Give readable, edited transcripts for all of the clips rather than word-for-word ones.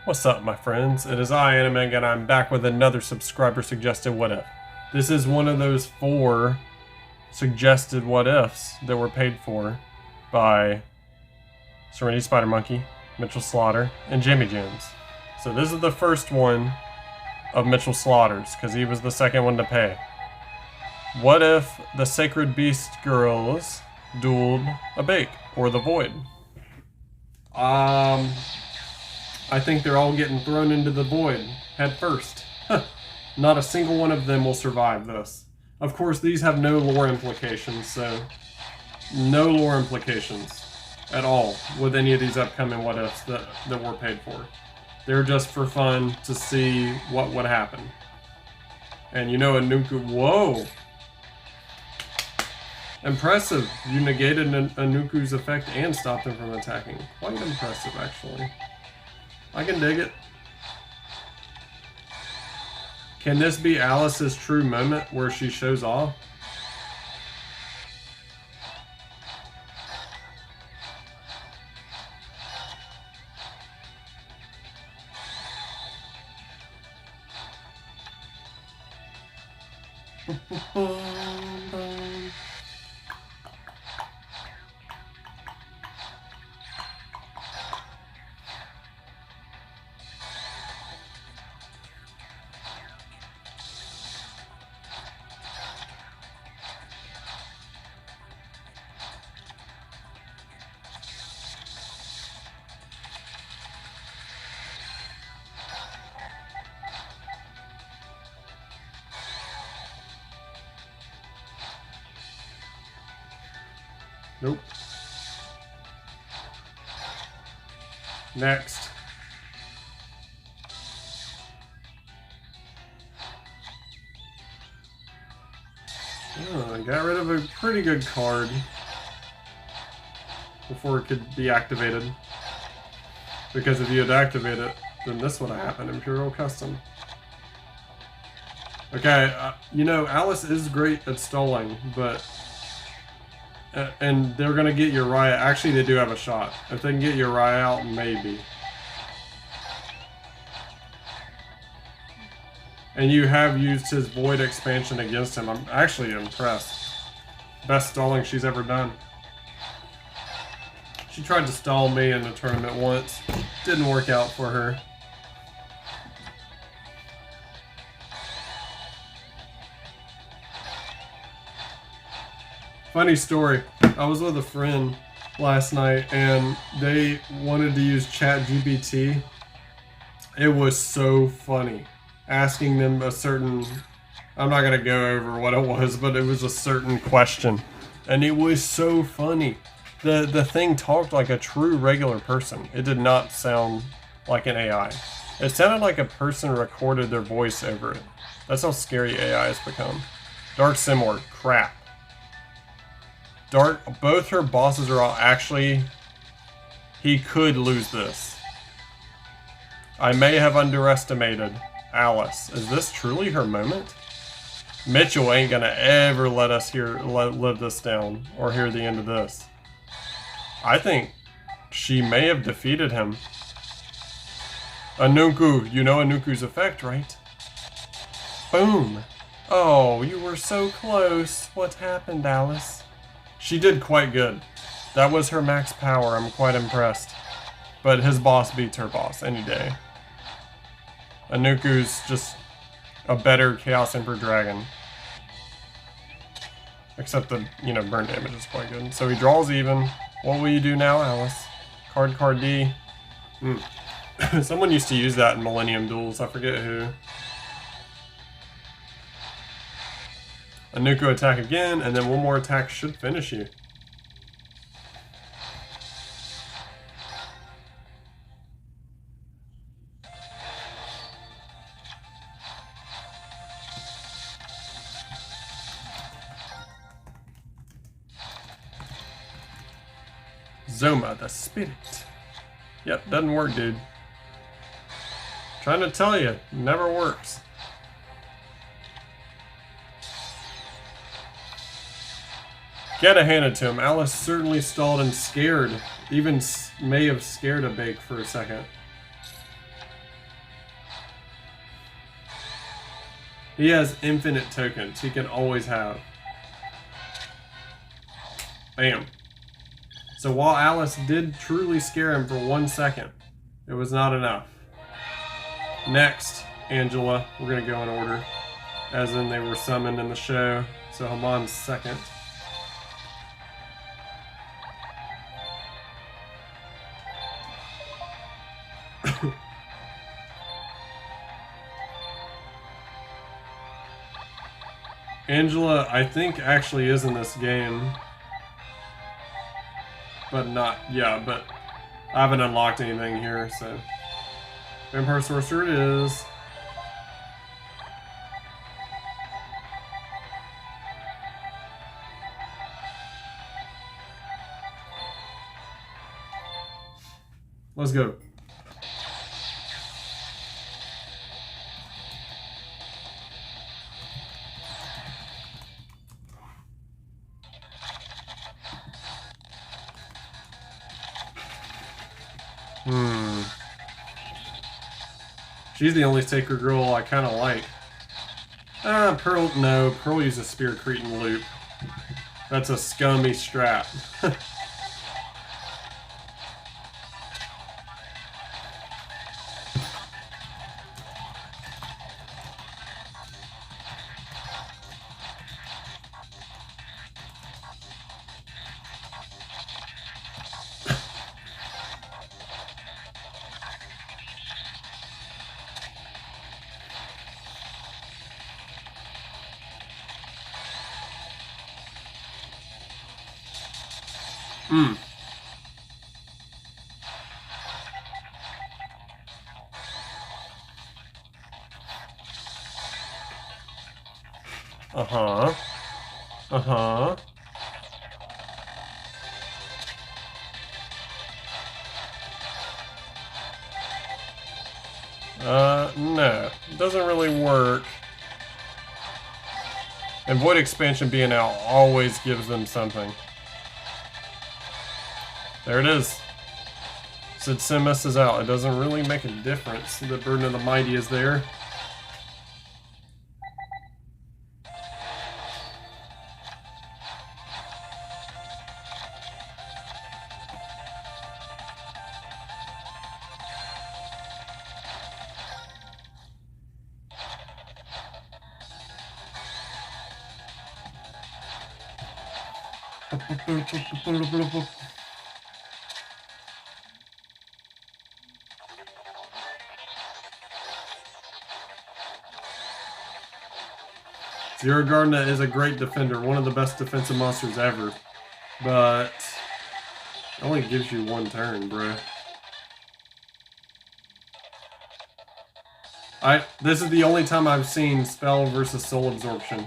What's up, my friends? It is I, Anime, and I'm back with another subscriber suggested what if. This is one of those 4 suggested what ifs that were paid for by Serenity Spider Monkey, Mitchell Slaughter, and Jimmy Jones. So this is the first one of Mitchell Slaughter's, because he was the second one to pay. What if the Sacred Beast girls dueled a bake, or the Void? I think they're all getting thrown into the void head first. Not a single one of them will survive this. Of course, these have no lore implications, so no lore implications at all with any of these upcoming what ifs that we're paid for. They're just for fun to see what would happen. And you know, Anuku, whoa! Impressive. You negated Anuku's effect and stopped him from attacking. Quite impressive, actually. I can dig it. Can this be Alice's true moment where she shows off? Nope. Next. Oh, I got rid of a pretty good card before it could be activated. Because if you had activated it, then this would have happened, Imperial Custom. Okay, you know, Alice is great at stalling, but... and they're gonna get Uriah. Actually, they do have a shot. If they can get Uriah out, maybe. And you have used his Void expansion against him. I'm actually impressed. Best stalling she's ever done. She tried to stall me in the tournament once. Didn't work out for her. Funny story, I was with a friend last night and they wanted to use ChatGPT. It was so funny. Asking them a certain, I'm not going to go over what it was, but it was a certain question. And it was so funny. The thing talked like a true regular person. It did not sound like an AI. It sounded like a person recorded their voice over it. That's how scary AI has become. Dark Simward, crap. Both her bosses are all actually... He could lose this. I may have underestimated Alice. Is this truly her moment? Mitchell ain't gonna ever let us live this down, or hear the end of this. I think she may have defeated him. Anuku, you know Anuku's effect, right? Boom! Oh, you were so close. What happened, Alice? She did quite good. That was her max power. I'm quite impressed. But his boss beats her boss any day. Anuku's just a better Chaos Emperor Dragon. Except the, you know, burn damage is quite good. So he draws even. What will you do now, Alice? Card D. Someone used to use that in Millennium Duels. I forget who. Anuku attack again, and then one more attack should finish you. Zoma, the spirit. Yep, doesn't work, dude. Trying to tell you, never works. Gotta hand it to him. Alice certainly stalled and scared. Even may have scared a Bake for a second. He has infinite tokens. He can always have. Bam. So while Alice did truly scare him for 1 second, it was not enough. Next, Angela. We're going to go in order. As in they were summoned in the show. So Hamon's second. Angela, I think, actually is in this game. But not, yeah, but I haven't unlocked anything here, so. Vampire Sorcerer it is. Let's go. She's the only sacred girl I kind of like. Pearl, no. Pearl uses Spear Cretin Loop. That's a scummy strat. Uh-huh. Uh-huh. No. It doesn't really work. And Void Expansion being out always gives them something. There it is. Since Simus is out, it doesn't really make a difference. The Burden of the Mighty is there. Zero Gardna is a great defender, one of the best defensive monsters ever. But it only gives you 1 turn, bro. This is the only time I've seen spell versus soul absorption.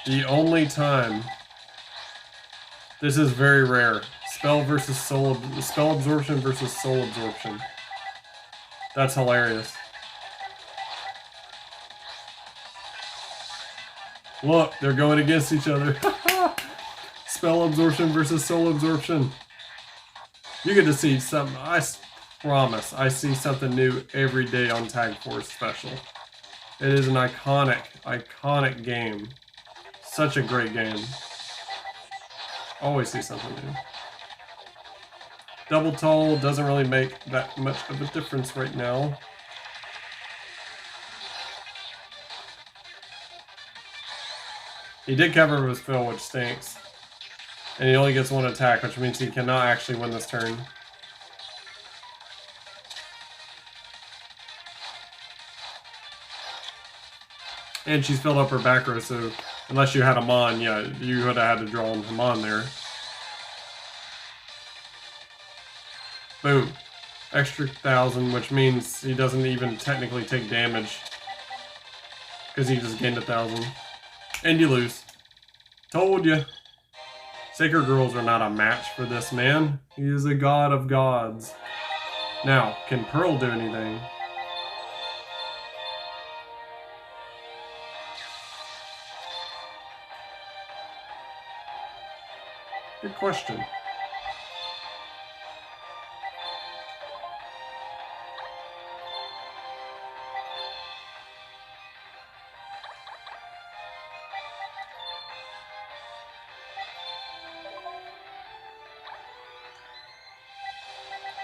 The only time. This is very rare. Spell absorption versus soul absorption. That's hilarious. Look, they're going against each other. Spell absorption versus soul absorption. You get to see something. I promise, I see something new every day on Tag Force Special. It is an iconic game. Such a great game. Always see something new. Double Toll doesn't really make that much of a difference right now. He did cover his fill, which stinks. And he only gets 1 attack, which means he cannot actually win this turn. And she's filled up her back row, so unless you had him on, yeah, you would have had to draw him on there. Boom. Extra 1,000, which means he doesn't even technically take damage. Because he just gained 1,000. And you lose. Told you. Sacred Girls are not a match for this man. He is a god of gods. Now, can Pearl do anything? Good question.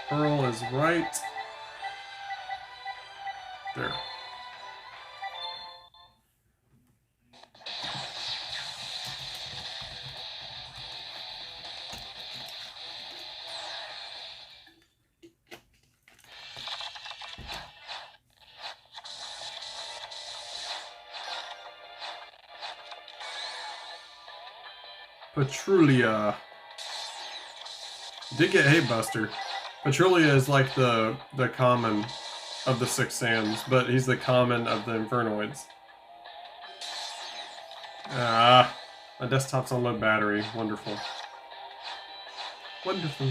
Pearl is right there. Petrulia. Did get Hay Buster. Petrulia is like the common of the 6 sands, but he's the common of the Infernoids. Ah, my desktop's on low battery. Wonderful. Wonderful.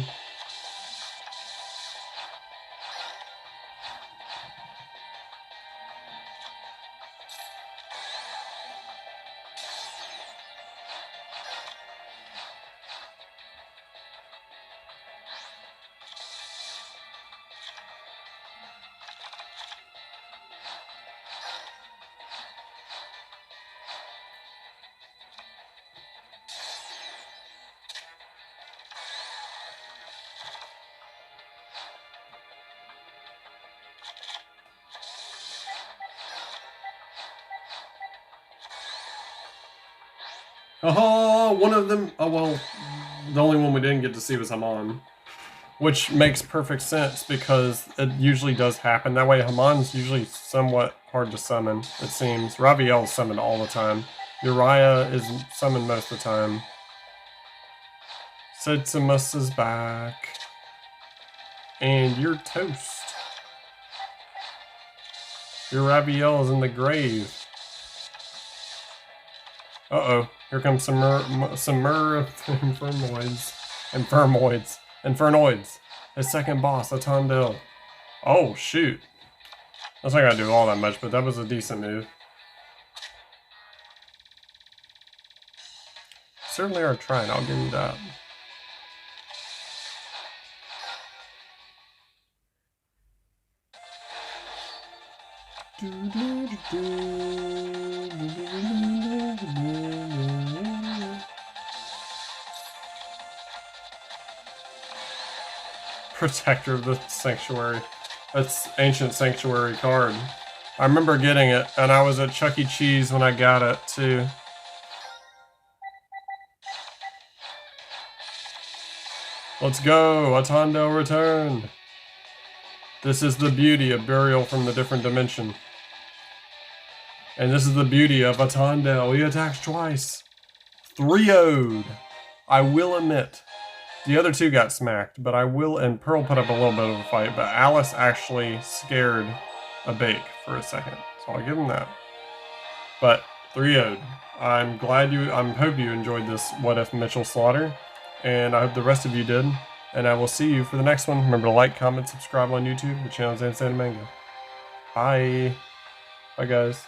Oh, one of them. Oh, well, the only one we didn't get to see was Haman. Which makes perfect sense because it usually does happen. That way, Haman's usually somewhat hard to summon, it seems. Raviel's summoned all the time. Uriah is summoned most of the time. Setsumus is back. And you're toast. Your Raviel is in the grave. Uh-oh. Here comes some Infernoids. His second boss, Atondel. Oh, shoot. That's not gonna do all that much, but that was a decent move. Certainly are trying, I'll give you that. Protector of the Sanctuary. That's Ancient Sanctuary card. I remember getting it, and I was at Chuck E. Cheese when I got it, too. Let's go! Atondo returned! This is the beauty of Burial from the Different Dimension. And this is the beauty of Atondel. He attacks twice. 3-0'd. I will admit. The other two got smacked, but I will, and Pearl put up a little bit of a fight, but Alice actually scared a Bake for a second, so I'll give him that. But 3-0'd. I'm glad hope you enjoyed this What If Mitchell Slaughter, and I hope the rest of you did, and I will see you for the next one. Remember to like, comment, subscribe on YouTube. The channel is Insane Mango. Bye. Bye, guys.